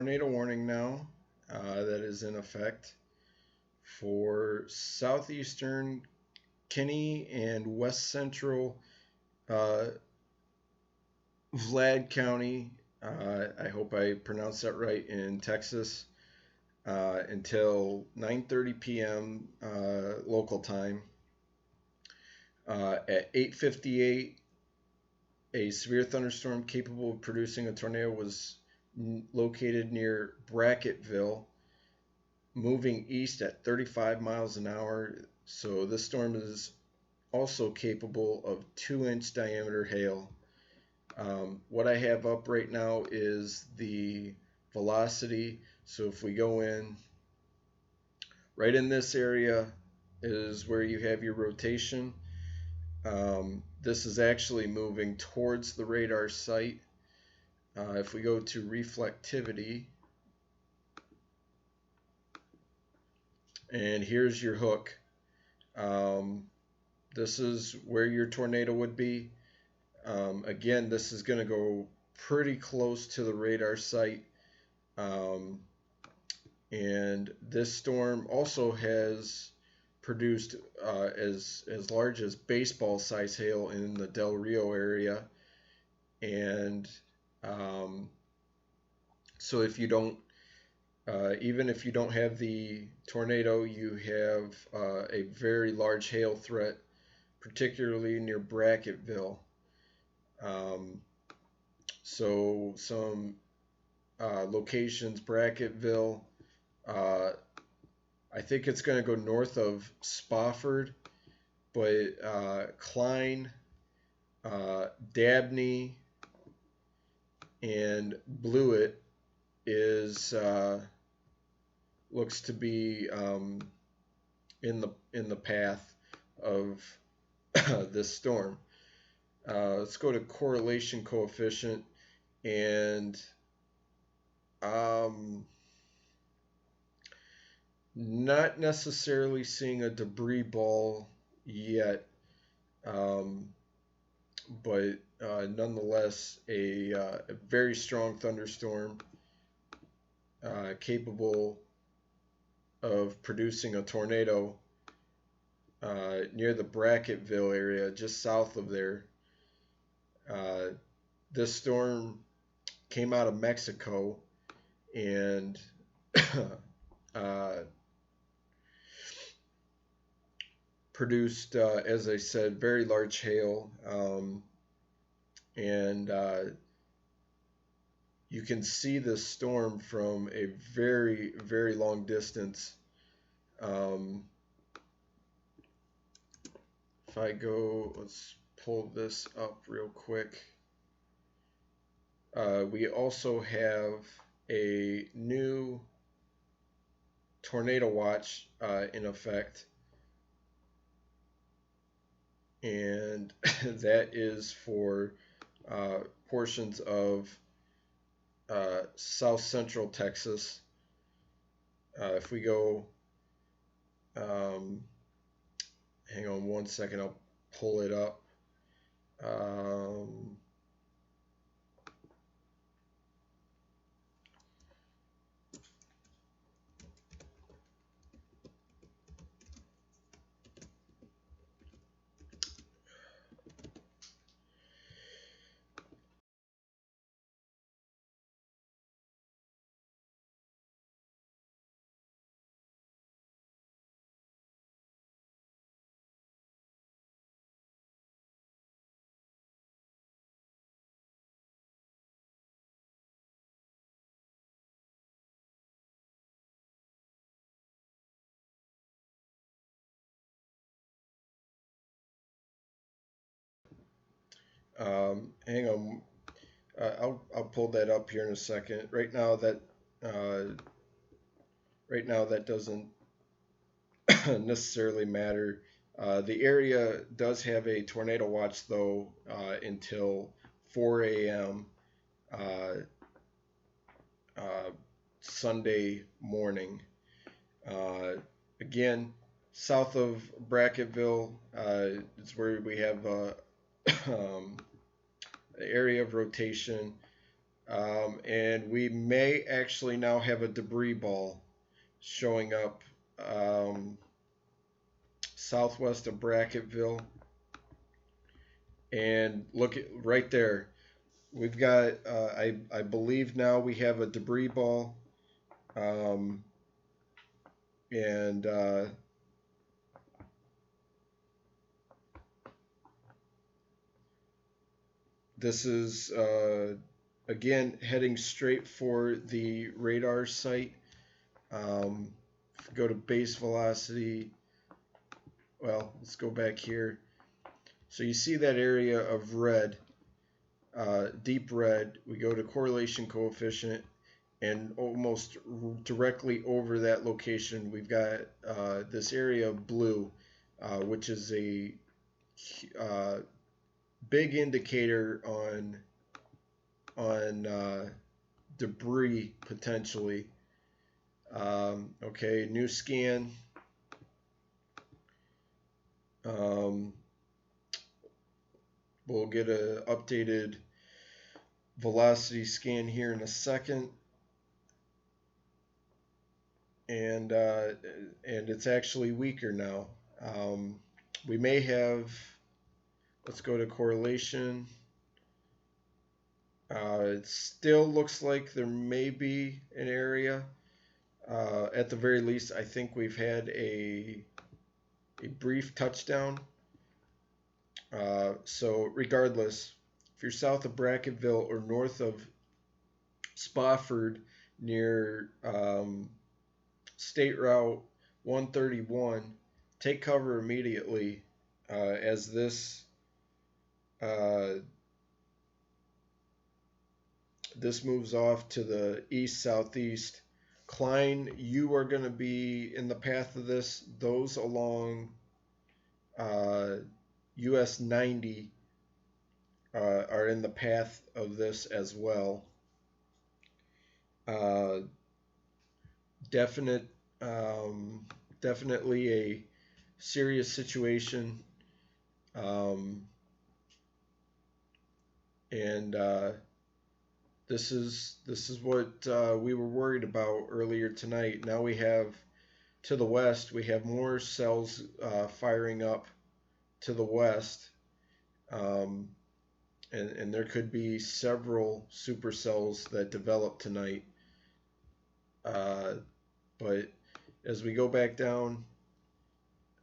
Tornado warning now that is in effect for southeastern Kinney and west central uh, Vlad County. I hope I pronounced that right in Texas until 9:30 p.m. Local time. At 8:58, a severe thunderstorm capable of producing a tornado was located near Bracketville, moving east at 35 miles an hour. So this storm is also capable of 2-inch diameter hail. What I have up right now is the velocity. So if we go in, right in this area is where you have your rotation. This is actually moving towards the radar site. If we go to reflectivity, and here's your hook. Um, this is where your tornado would be. Again, this is going to go pretty close to the radar site. Um, and this storm also has produced as large as baseball size hail in the Del Rio area. And um, so if you don't even if you don't have the tornado, you have a very large hail threat, particularly near Bracketville. Um, so some locations, Bracketville. Uh, I think it's going to go north of Spofford, but Klein, Dabney, and Blewett is looks to be in the path of this storm. Let's go to correlation coefficient, and um, not necessarily seeing a debris ball yet, um, but nonetheless a very strong thunderstorm capable of producing a tornado near the Bracketville area, just south of there. Uh, this storm came out of Mexico and uh, produced, as I said, very large hail. And you can see this storm from a very, very long distance. Um, if I go, let's pull this up real quick. We also have a new tornado watch in effect, and that is for portions of south central Texas. If we go, um, hang on one second, I'll pull it up. Um, Hang on, I'll pull that up here in a second. Uh, right now that doesn't necessarily matter. The area does have a tornado watch though until 4 a.m. Uh, uh, Sunday morning. Uh, Again, south of Bracketville is where we have um, the area of rotation. And we may actually now have a debris ball showing up southwest of Brackettville. And look at right there. We've got, I believe now we have a debris ball. Um, and this is, again, heading straight for the radar site. Go to base velocity. Well, let's go back here. So you see that area of red, deep red. We go to correlation coefficient, and almost directly over that location, we've got this area of blue, which is a big indicator on debris potentially. Okay, new scan. We'll get an updated velocity scan here in a second. And it's actually weaker now. We may have, let's go to correlation. It still looks like there may be an area. At the very least, I think we've had a brief touchdown. So regardless, if you're south of Brackettville or north of Spofford near State Route 131, take cover immediately as this moves off to the east-southeast. Klein, you are going to be in the path of this. Those along US 90 are in the path of this as well. Definitely a serious situation, and this is what we were worried about earlier tonight. Now we have to the west, we have more cells firing up to the west, and there could be several supercells that develop tonight. But as we go back down,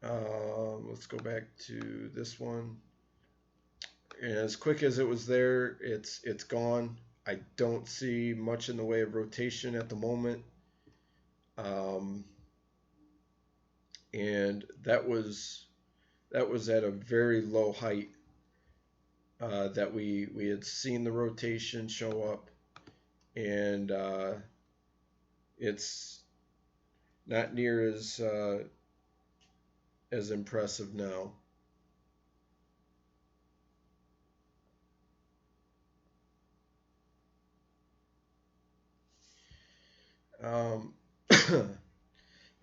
let's go back to this one. And as quick as it was there, it's gone. I don't see much in the way of rotation at the moment. And that was at a very low height that we had seen the rotation show up, and it's not near as impressive now.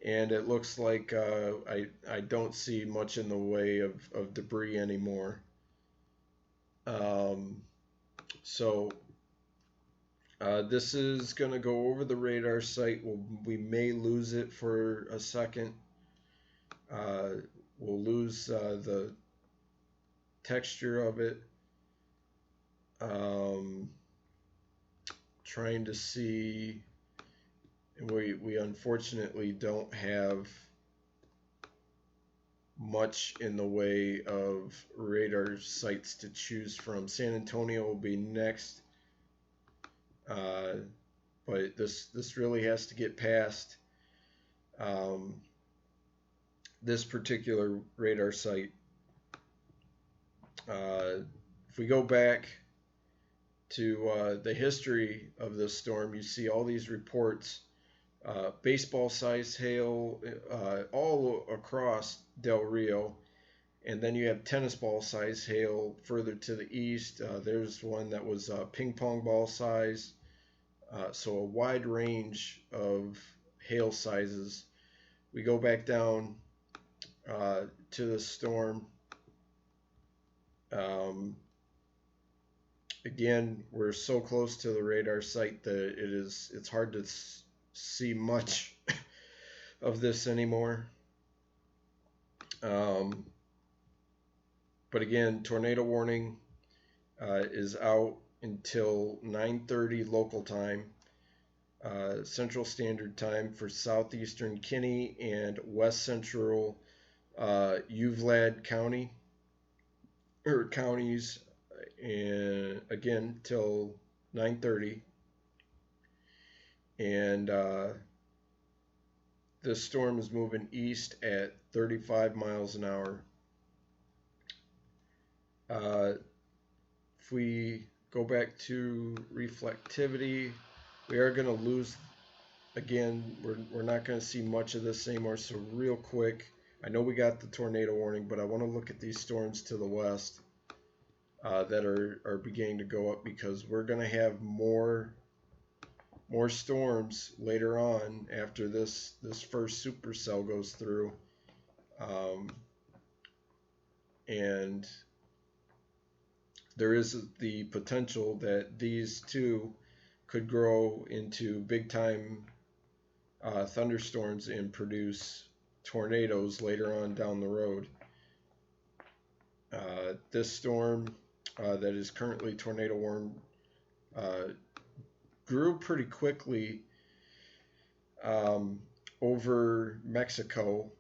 And it looks like I don't see much in the way of debris anymore. So this is going to go over the radar site. We may lose it for a second. We'll lose the texture of it. Trying to see, we unfortunately don't have much in the way of radar sites to choose from. San Antonio will be next, but this really has to get past this particular radar site. If we go back to the history of this storm, you see all these reports, baseball-sized hail all across Del Rio, and then you have tennis ball-sized hail further to the east. There's one that was ping pong ball size, so a wide range of hail sizes. We go back down to the storm. Again, we're so close to the radar site that it's hard to see much of this anymore. Um, but again, tornado warning is out until 9:30 local time, Central Standard Time for southeastern Kinney and west central Uvalde County or counties, and again till 9:30. And this storm is moving east at 35 miles an hour. If we go back to reflectivity, we are going to lose again. We're not going to see much of this anymore. So real quick, I know we got the tornado warning, but I want to look at these storms to the west that are beginning to go up, because we're going to have more storms later on after this first supercell goes through, and there is the potential that these two could grow into big time thunderstorms and produce tornadoes later on down the road. This storm that is currently tornado warned grew pretty quickly over Mexico,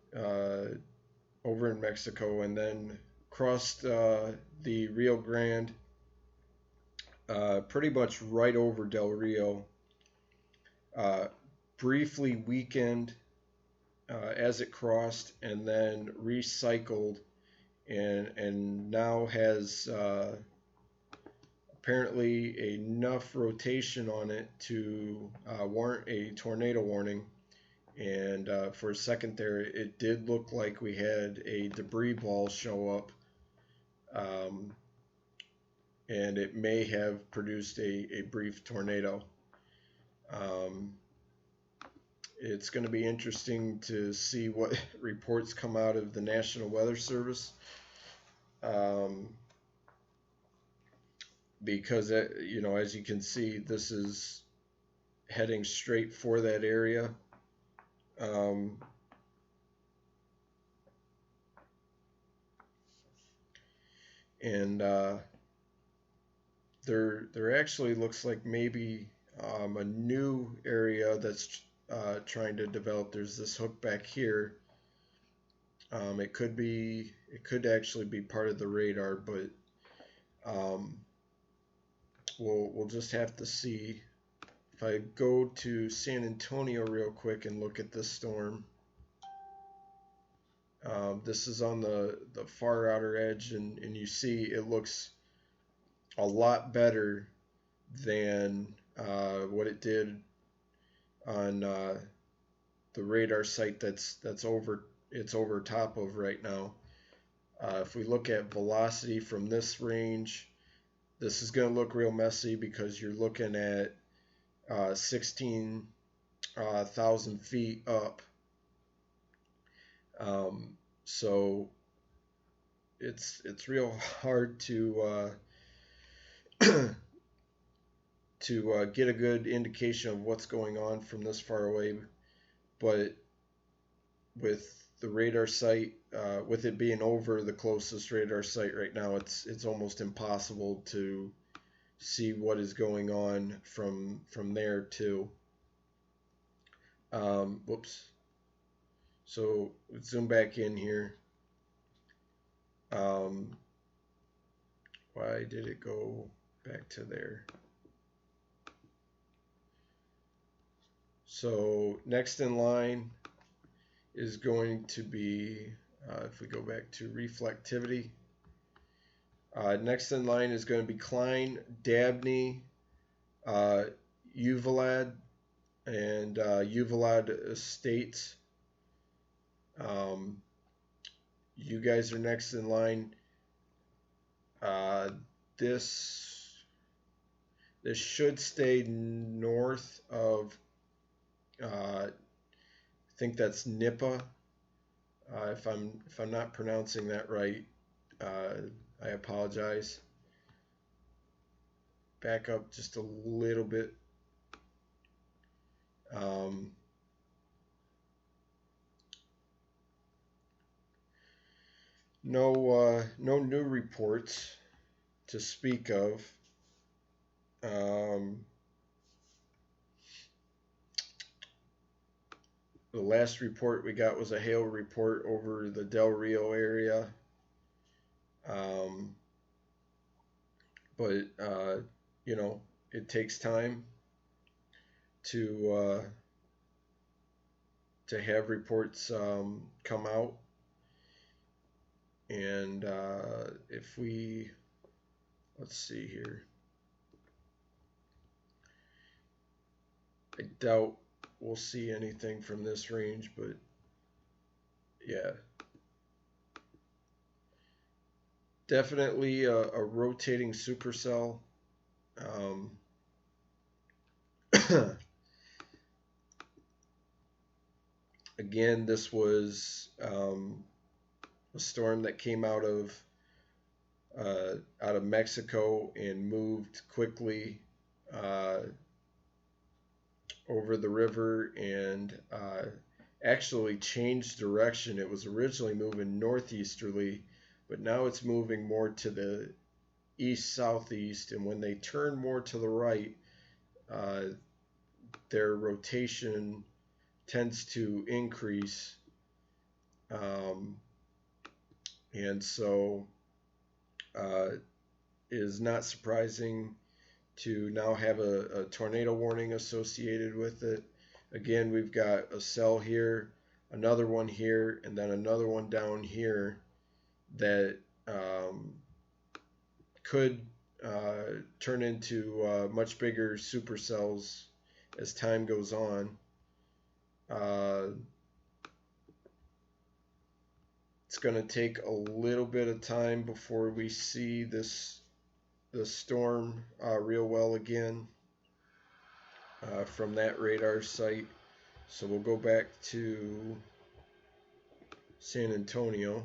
and then crossed the Rio Grande, pretty much right over Del Rio. Briefly weakened as it crossed, and then recycled, and now has apparently enough rotation on it to warrant a tornado warning. And for a second there, it did look like we had a debris ball show up, and it may have produced a brief tornado. It's going to be interesting to see what reports come out of the National Weather Service, because as you can see, this is heading straight for that area. And there actually looks like maybe a new area that's trying to develop. There's this hook back here. It could actually be part of the radar, but we'll just have to see. If I go to San Antonio real quick and look at this storm, this is on the far outer edge, and you see it looks a lot better than what it did on the radar site that's over top of right now. If we look at velocity from this range, this is going to look real messy, because you're looking at 16,000 feet up. So it's real hard to get a good indication of what's going on from this far away. But with the radar site, with it being over the closest radar site right now, it's almost impossible to see what is going on from there too. Whoops. So let's zoom back in here. Why did it go back to there? So next in line is going to be, if we go back to reflectivity, next in line is going to be Klein, Dabney, Uvalde, and Uvalde Estates. You guys are next in line. This should stay north of, I think that's Nipa. If I'm not pronouncing that right, I apologize. back up just a little bit. No new reports to speak of. Um, the last report we got was a hail report over the Del Rio area. Um, but you know, it takes time to have reports come out, and if we let's see here, I doubt we'll see anything from this range, but yeah, definitely a rotating supercell. Um, again, this was a storm that came out of Mexico and moved quickly uh, over the river and actually changed direction. It was originally moving northeasterly, but now it's moving more to the east southeast. And when they turn more to the right, uh, their rotation tends to increase. Um, and so it is not surprising to now have a tornado warning associated with it. Again, we've got a cell here, another one here, and then another one down here that could turn into much bigger supercells as time goes on. It's going to take a little bit of time before we see the storm real well again from that radar site. So we'll go back to San Antonio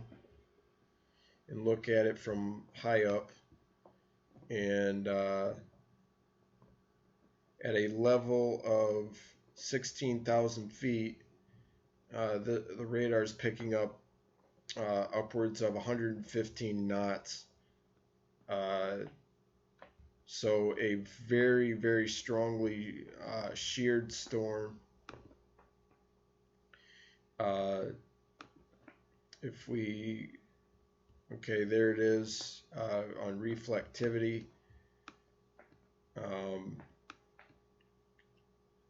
and look at it from high up, and at a level of 16,000 feet, the radar is picking up upwards of 115 knots. So a very, very strongly sheared storm. If we, okay, there it is on reflectivity.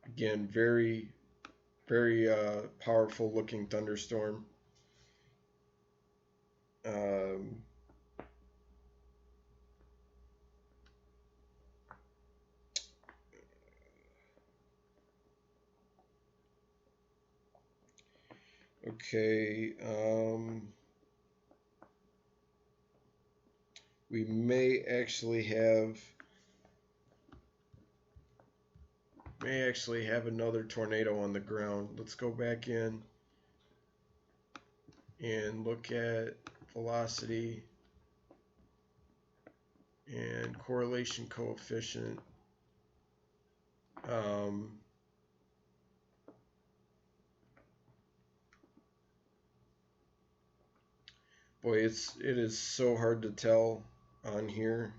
Again, very, very powerful looking thunderstorm. Okay, we may actually have another tornado on the ground. Let's go back in and look at velocity and correlation coefficient. Boy, it is so hard to tell on here.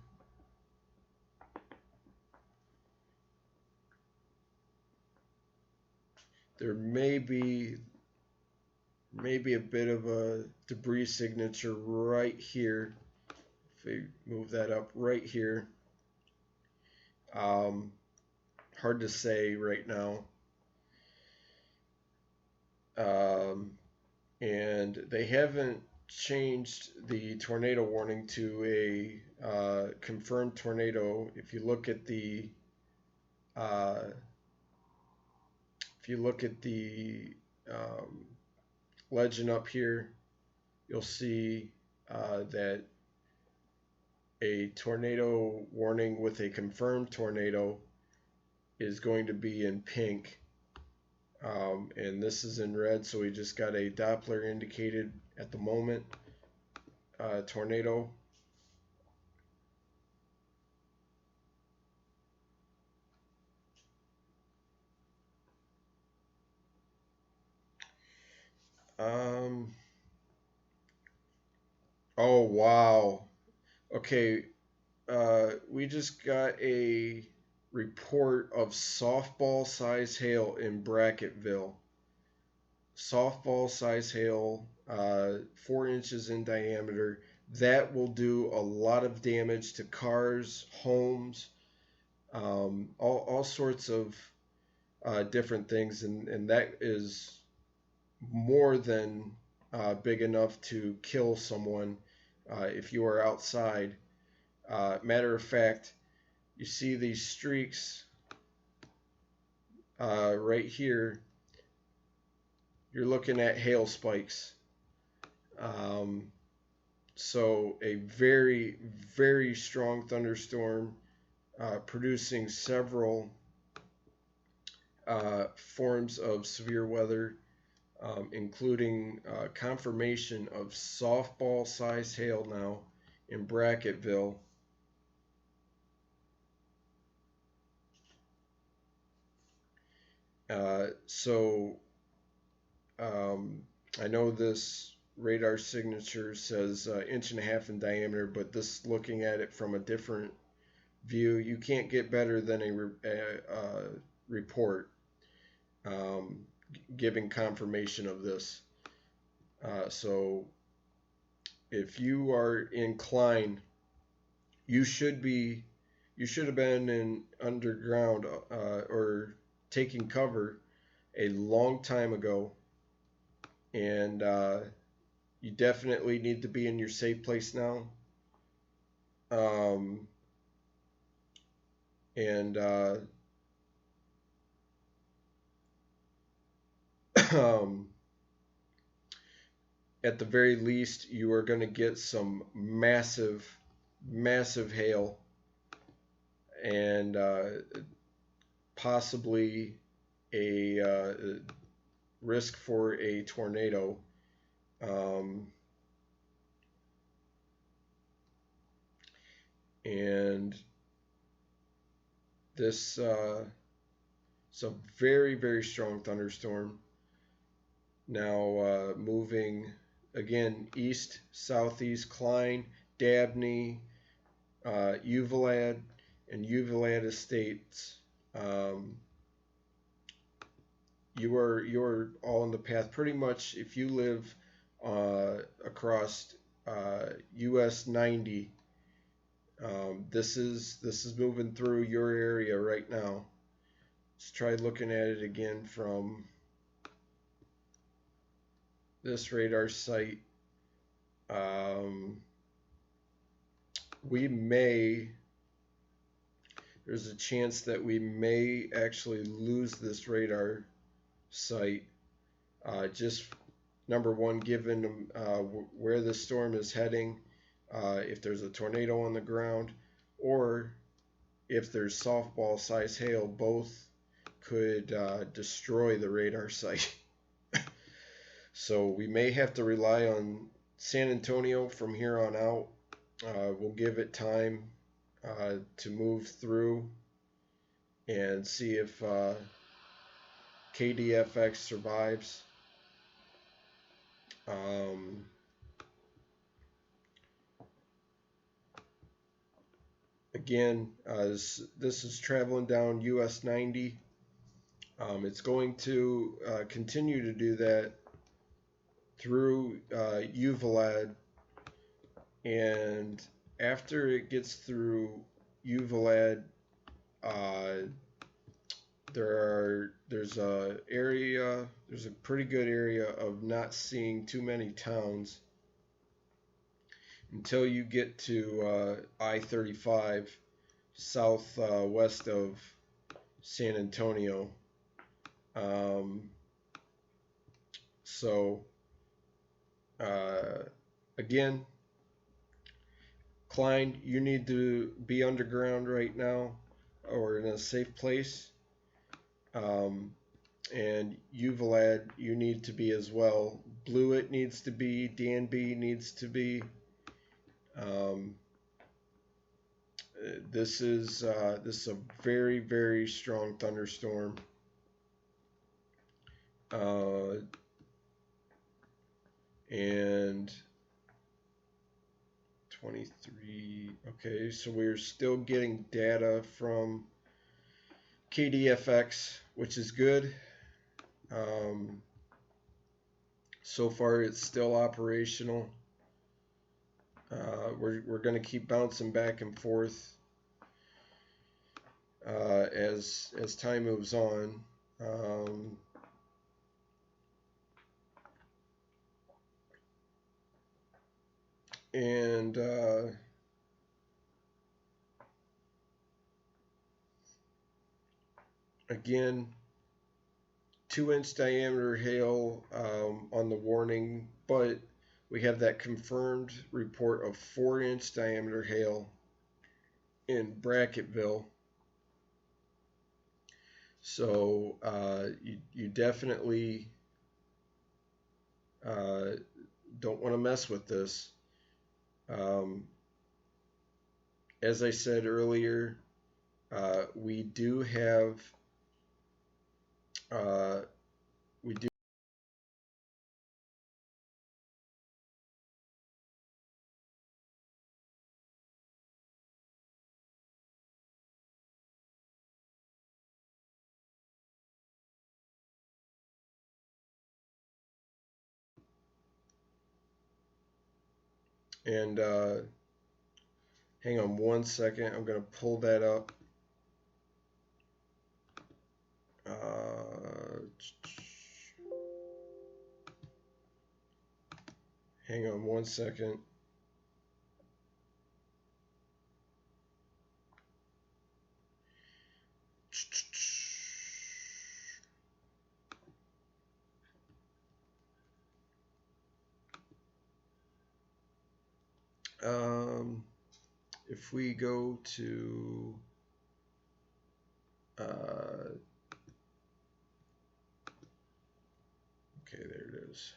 There may be a bit of a debris signature right here. If we move that up right here. Hard to say right now. And they haven't changed the tornado warning to a confirmed tornado. If you look at the legend up here, you'll see that a tornado warning with a confirmed tornado is going to be in pink, and this is in red, so we just got a Doppler indicated at the moment tornado. Um. Oh wow. Okay. We just got a report of softball size hail in Bracketville. Softball size hail, 4 inches in diameter. That will do a lot of damage to cars, homes, all sorts of different things, and that is more than big enough to kill someone if you are outside. Matter of fact, you see these streaks right here. You're looking at hail spikes. Um, so a very, very strong thunderstorm producing several forms of severe weather, including confirmation of softball-sized hail now in Bracketville. So I know this radar signature says 1.5 inches in diameter, but this looking at it from a different view, you can't get better than a report um, giving confirmation of this. So if you are inclined, you should be, you should have been in underground or taking cover a long time ago, and you definitely need to be in your safe place now. Um, and um, at the very least, you are going to get some massive, massive hail and possibly a risk for a tornado. Um, and this is a very, very strong thunderstorm. Now moving again east, southeast, Klein, Dabney, Uvalad, and Uvalad Estates. Um, you're all in the path. Pretty much, if you live across US 90, this is moving through your area right now. Let's try looking at it again from this radar site. We may, there's a chance that we may actually lose this radar site. Just number one, given where the storm is heading, if there's a tornado on the ground, or if there's softball size hail, both could destroy the radar site. So we may have to rely on San Antonio from here on out. We'll give it time to move through and see if KDFX survives. Again, as this is traveling down US 90, it's going to continue to do that through Uvalad, and after it gets through Uvalad, there's a pretty good area of not seeing too many towns until you get to I-35 southwest of San Antonio. So again, Klein, you need to be underground right now or in a safe place. And Uvalad, you need to be as well. Blewett needs to be. Danby needs to be. This is a very, very strong thunderstorm. and 23. Okay, so we're still getting data from KDFX, which is good. So far, it's still operational. We're going to keep bouncing back and forth as time moves on. And again, 2-inch diameter hail on the warning, but we have that confirmed report of 4-inch diameter hail in Bracketville. So you definitely don't want to mess with this. As I said earlier, we do have we do and hang on one second. I'm going to pull that up. Hang on one second. If we go to okay, there it is.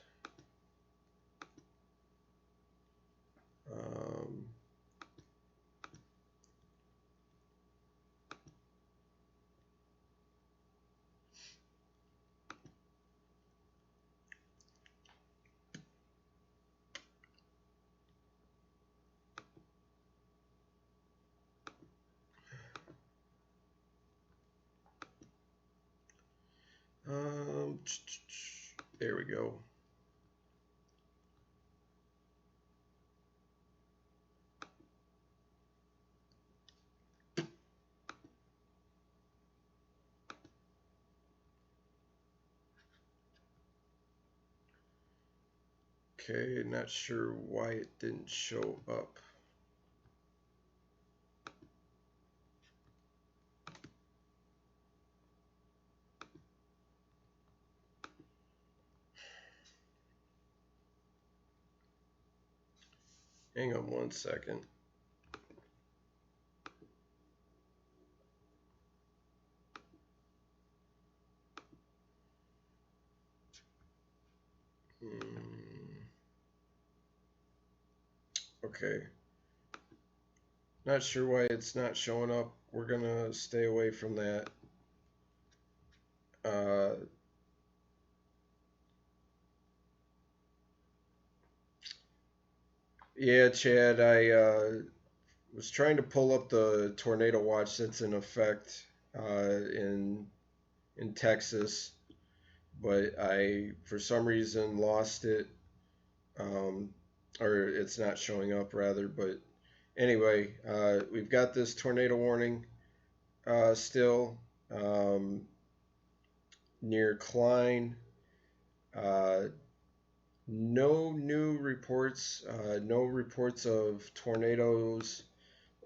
There we go. Okay, not sure why it didn't show up. Hang on one second. Okay. Not sure why it's not showing up. We're gonna stay away from that. Yeah, Chad, I was trying to pull up the tornado watch that's in effect in Texas, but I for some reason lost it, or it's not showing up rather. But anyway, we've got this tornado warning still near Klein. No new reports, no reports of tornadoes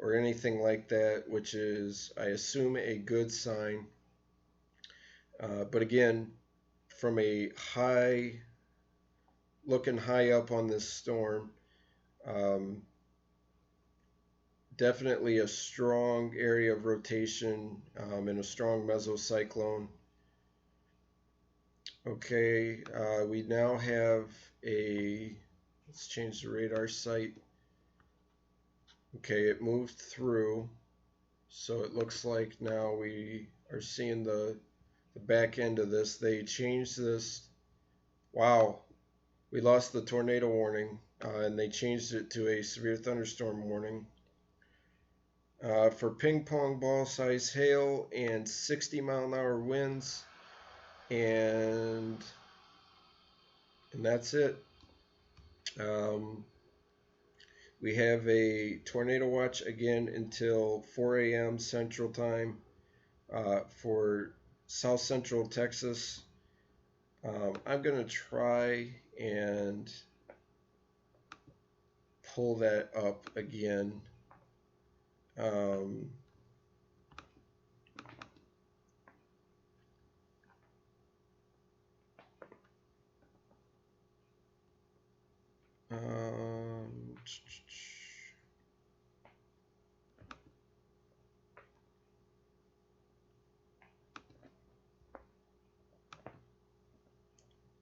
or anything like that, which is, I assume, a good sign. But again, from a looking high up on this storm, definitely a strong area of rotation and a strong mesocyclone. Okay, we now have let's change the radar site. Okay, it moved through, so it looks like now we are seeing the back end of this. They changed this. Wow, we lost the tornado warning, and they changed it to a severe thunderstorm warning. For ping pong ball size hail and 60-mile-an-hour winds, and that's it. Um, we have a tornado watch again until 4 a.m. Central Time for South Central Texas. I'm going to try and pull that up again. Um, um,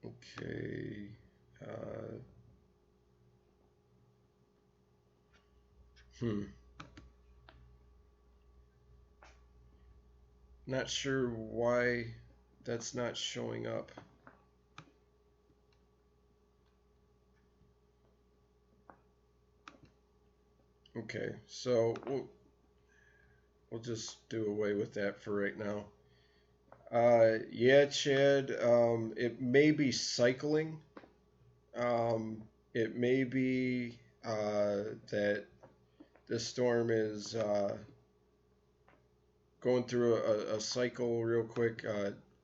okay. Uh, hmm. Not sure why that's not showing up. Okay, so we'll just do away with that for right now. Yeah, Chad, it may be cycling. Um, it may be that this storm is going through a cycle real quick.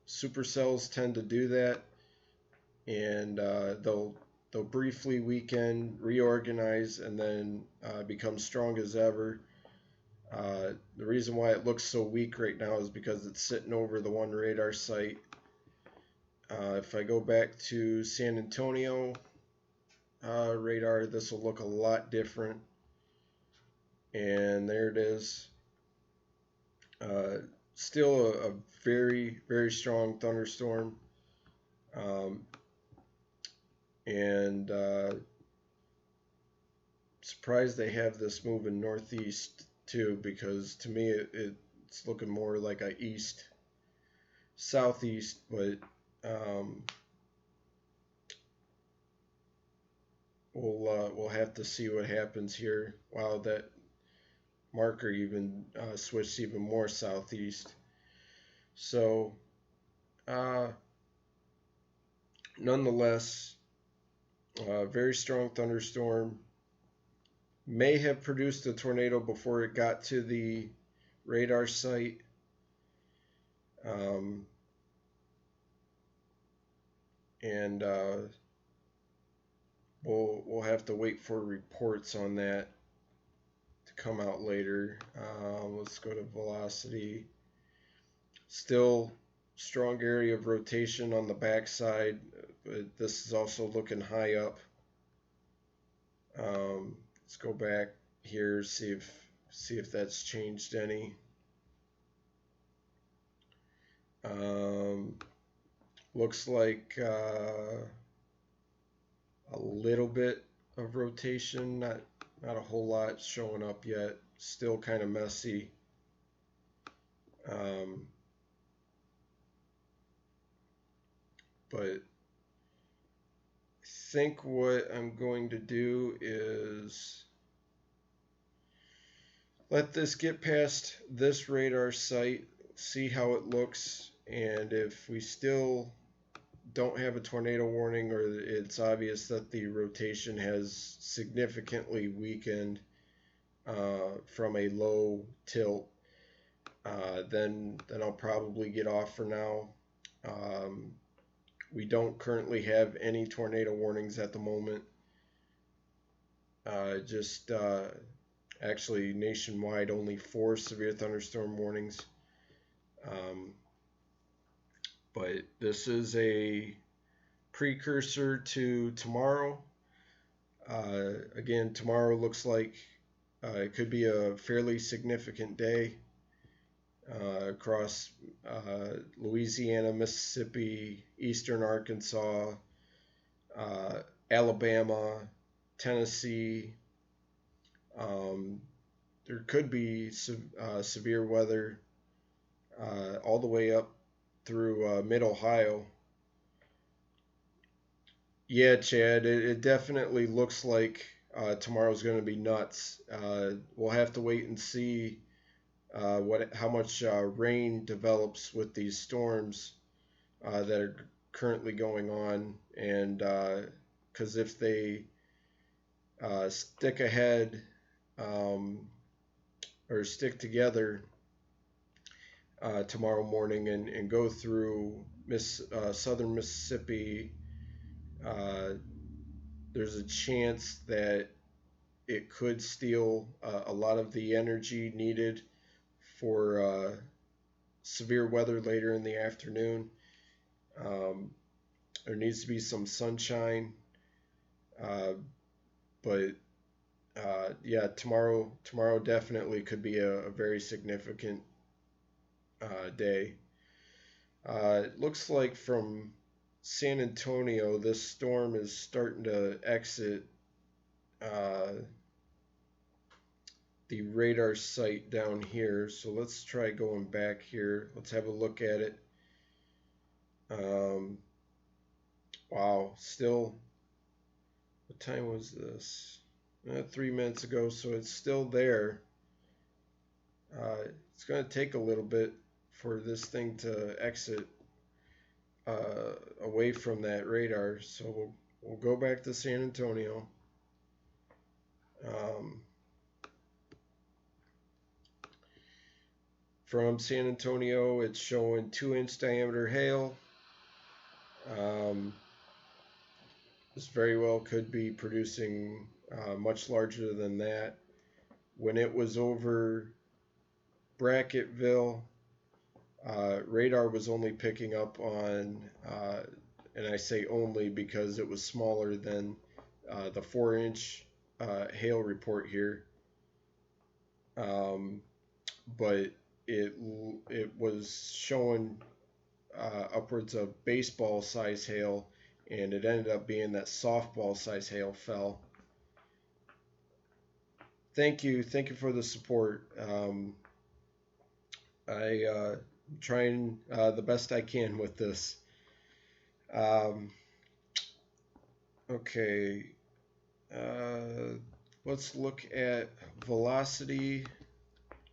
Supercells tend to do that, and they'll briefly weaken, reorganize, and then become strong as ever. The reason why it looks so weak right now is because it's sitting over the one radar site. If I go back to San Antonio radar, this will look a lot different. And there it is. Uh, Still a very, very strong thunderstorm. Um, and surprised they have this moving northeast too, because to me it's looking more like a east southeast, but um, we'll have to see what happens here. Wow, that marker even switched even more southeast. So, uh, nonetheless, very strong thunderstorm. May have produced a tornado before it got to the radar site. Um, and we'll have to wait for reports on that to come out later. Let's go to velocity. Still strong area of rotation on the backside, but this is also looking high up. Let's go back here, see if that's changed any. Looks like a little bit of rotation, not a whole lot showing up yet. Still kind of messy. But I think what I'm going to do is let this get past this radar site, see how it looks, and if we still don't have a tornado warning, or it's obvious that the rotation has significantly weakened from a low tilt, then I'll probably get off for now. We don't currently have any tornado warnings at the moment. Just actually nationwide, only 4 severe thunderstorm warnings. But this is a precursor to tomorrow. Again, tomorrow looks like it could be a fairly significant day across Louisiana, Mississippi, eastern Arkansas, Alabama, Tennessee. There could be severe weather all the way up through mid-Ohio. Yeah, Chad, it definitely looks like tomorrow's going to be nuts. We'll have to wait and see how much rain develops with these storms that are currently going on, and because if they stick ahead um, or stick together tomorrow morning and go through southern Mississippi, uh, there's a chance that it could steal a lot of the energy needed for severe weather later in the afternoon. Um, there needs to be some sunshine, uh, but yeah, tomorrow definitely could be a very significant day. It looks like from San Antonio, this storm is starting to exit uh, the radar site down here. So let's try going back here. Let's have a look at it. Um, wow, still, what time was this? 3 minutes ago, so it's still there. It's going to take a little bit for this thing to exit away from that radar. So we'll go back to San Antonio. Um, from San Antonio, it's showing 2-inch diameter hail. This very well could be producing much larger than that. When it was over Bracketville, radar was only picking up on, and I say only because it was smaller than the 4-inch hail report here. But it was showing upwards of baseball size hail, and it ended up being that softball size hail fell. Thank you for the support. I'm trying the best I can with this. Um, okay, let's look at velocity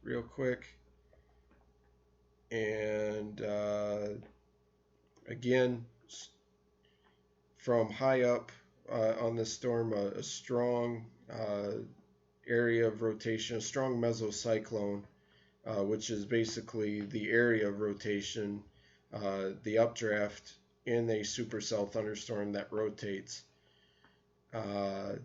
real quick. And again, from high up on this storm, a strong area of rotation, a strong mesocyclone, which is basically the area of rotation, the updraft in a supercell thunderstorm that rotates. Let's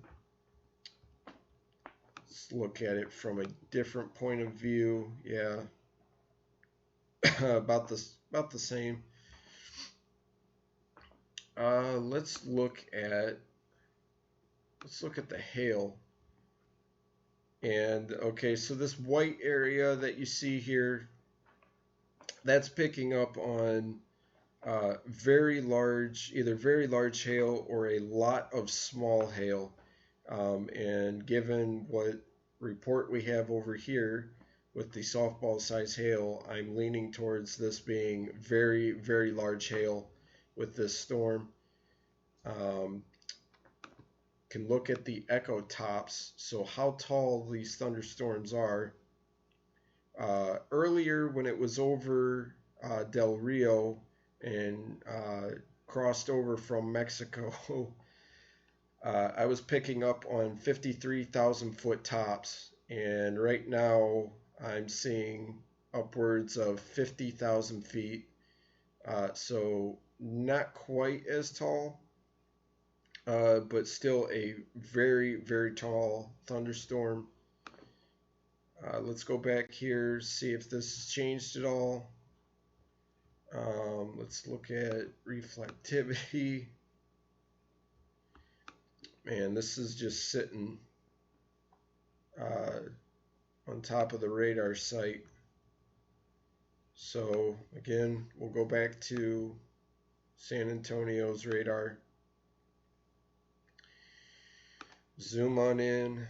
look at it from a different point of view. Yeah, about the same. Let's look at the hail. And okay, so this white area that you see here, that's picking up on either very large hail or a lot of small hail. And given what report we have over here with the softball size hail, I'm leaning towards this being very, very large hail with this storm. Can look at the echo tops, so how tall these thunderstorms are. Earlier, when it was over Del Rio and crossed over from Mexico, I was picking up on 53,000 foot tops, and right now I'm seeing upwards of 50,000 feet. So not quite as tall, but still a very, very tall thunderstorm. Let's go back here, see if this has changed at all. Let's look at reflectivity. Man, this is just sitting on top of the radar site. So again, we'll go back to San Antonio's radar. Zoom on in.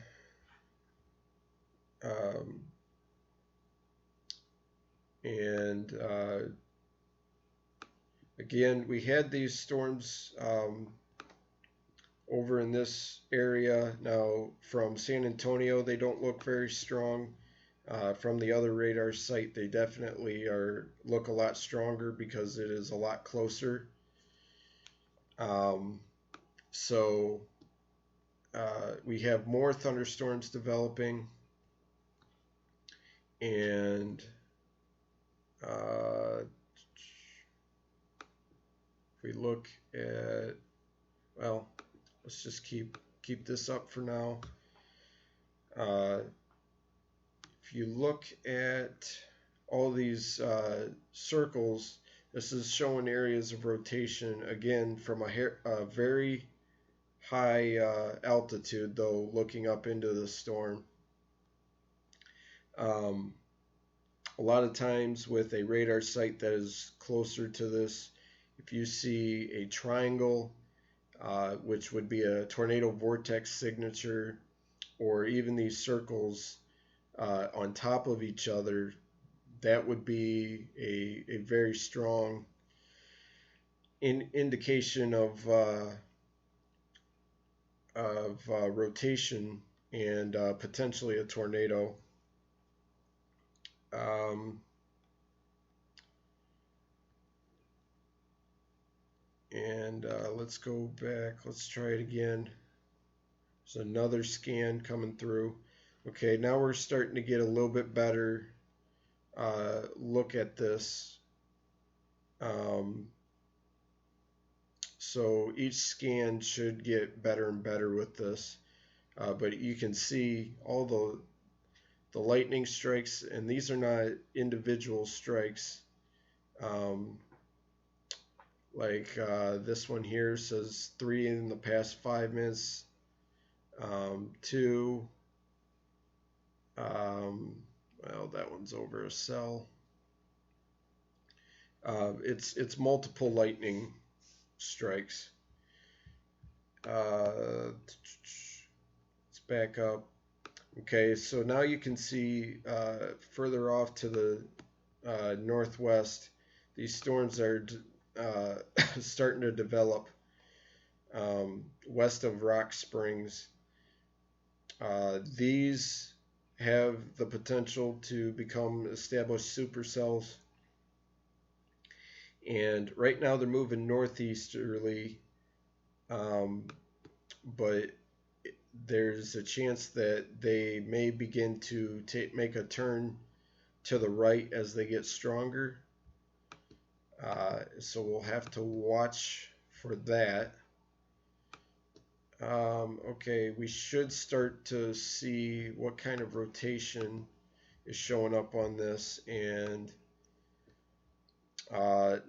And again, we had these storms over in this area. Now, from San Antonio, they don't look very strong. From the other radar site, they definitely look a lot stronger because it is a lot closer. Um, so we have more thunderstorms developing, and if we look at, well, let's just keep this up for now. If you look at all these circles, this is showing areas of rotation again from a very high altitude, though, looking up into the storm. Um, a lot of times with a radar site that is closer to this, if you see a triangle, which would be a tornado vortex signature, or even these circles on top of each other, that would be a very strong indication of rotation and potentially a tornado. And let's go back. Let's try it again. There's another scan coming through. Okay, now we're starting to get a little bit better look at this. So each scan should get better and better with this. But you can see all the lightning strikes, and these are not individual strikes. Like this one here says 3 in the past 5 minutes, 2. Well, that one's over a cell. It's multiple lightning strikes. Let's back up. Okay, so now you can see further off to the northwest, these storms are starting to develop west of Rock Springs. These have the potential to become established supercells. And right now they're moving northeasterly, but there's a chance that they may begin to make a turn to the right as they get stronger. So we'll have to watch for that. Okay, we should start to see what kind of rotation is showing up on this, and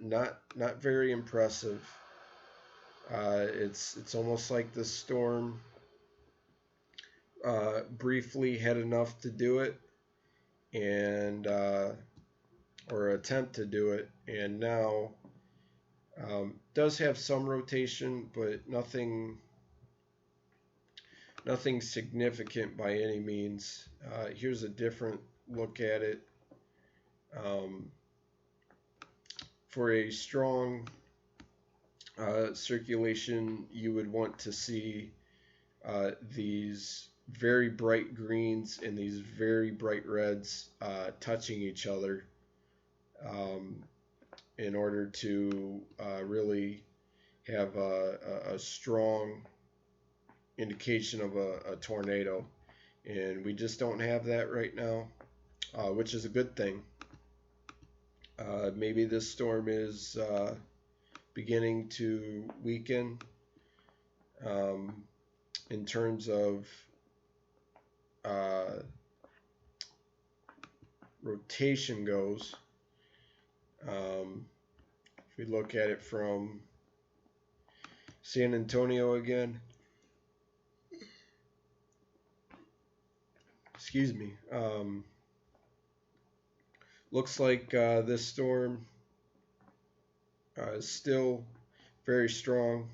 not very impressive. It's almost like the storm briefly had enough to do it, and or attempt to do it, and now does have some rotation, but nothing significant by any means. Here's a different look at it. For a strong circulation, you would want to see these very bright greens and these very bright reds touching each other in order to really have a strong indication of a tornado. And we just don't have that right now, which is a good thing. Maybe this storm is beginning to weaken in terms of rotation goes. If we look at it from San Antonio again, excuse me, looks like this storm is still very strong.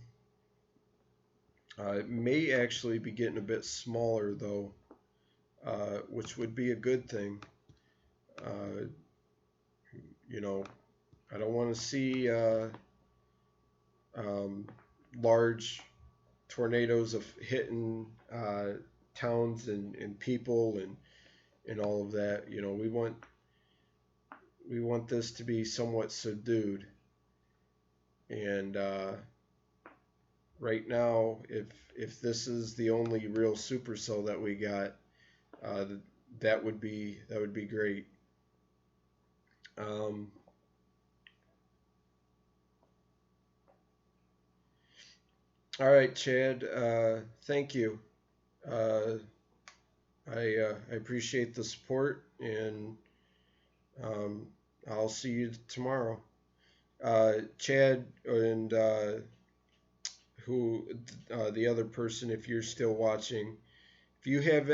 It may actually be getting a bit smaller though, which would be a good thing. You know, I don't want to see large tornadoes of hitting towns and people and all of that. You know, we want this to be somewhat subdued. And right now, if this is the only real supercell that we got, uh, that would be great. Um, all right, Chad. Thank you. Uh, I appreciate the support, and um, I'll see you tomorrow. Chad and who the other person, if you're still watching, if you have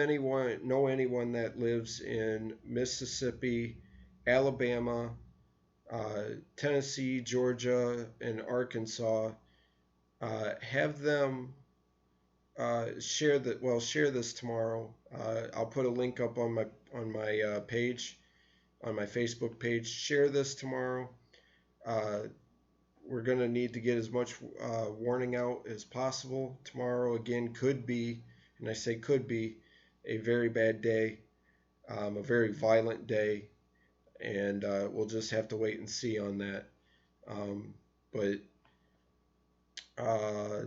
know anyone that lives in Mississippi, Alabama, Tennessee, Georgia, and Arkansas, have them share this tomorrow. I'll put a link up on my page, on my Facebook page. Share this tomorrow. Uh, we're going to need to get as much warning out as possible. Tomorrow, again, could be, and I say could be, a very bad day, a very violent day, and we'll just have to wait and see on that. But uh,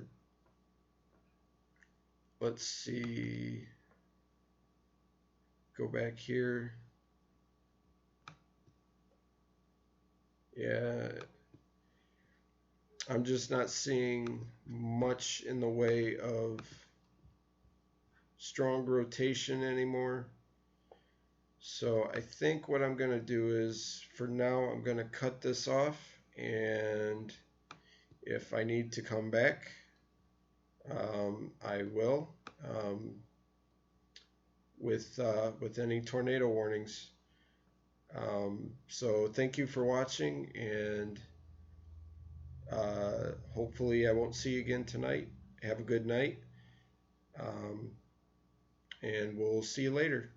let's see. Go back here. Yeah, I'm just not seeing much in the way of strong rotation anymore. So I think what I'm going to do is, for now, I'm going to cut this off, and if I need to come back, I will, with any tornado warnings. So thank you for watching, and hopefully I won't see you again tonight. Have a good night, and we'll see you later.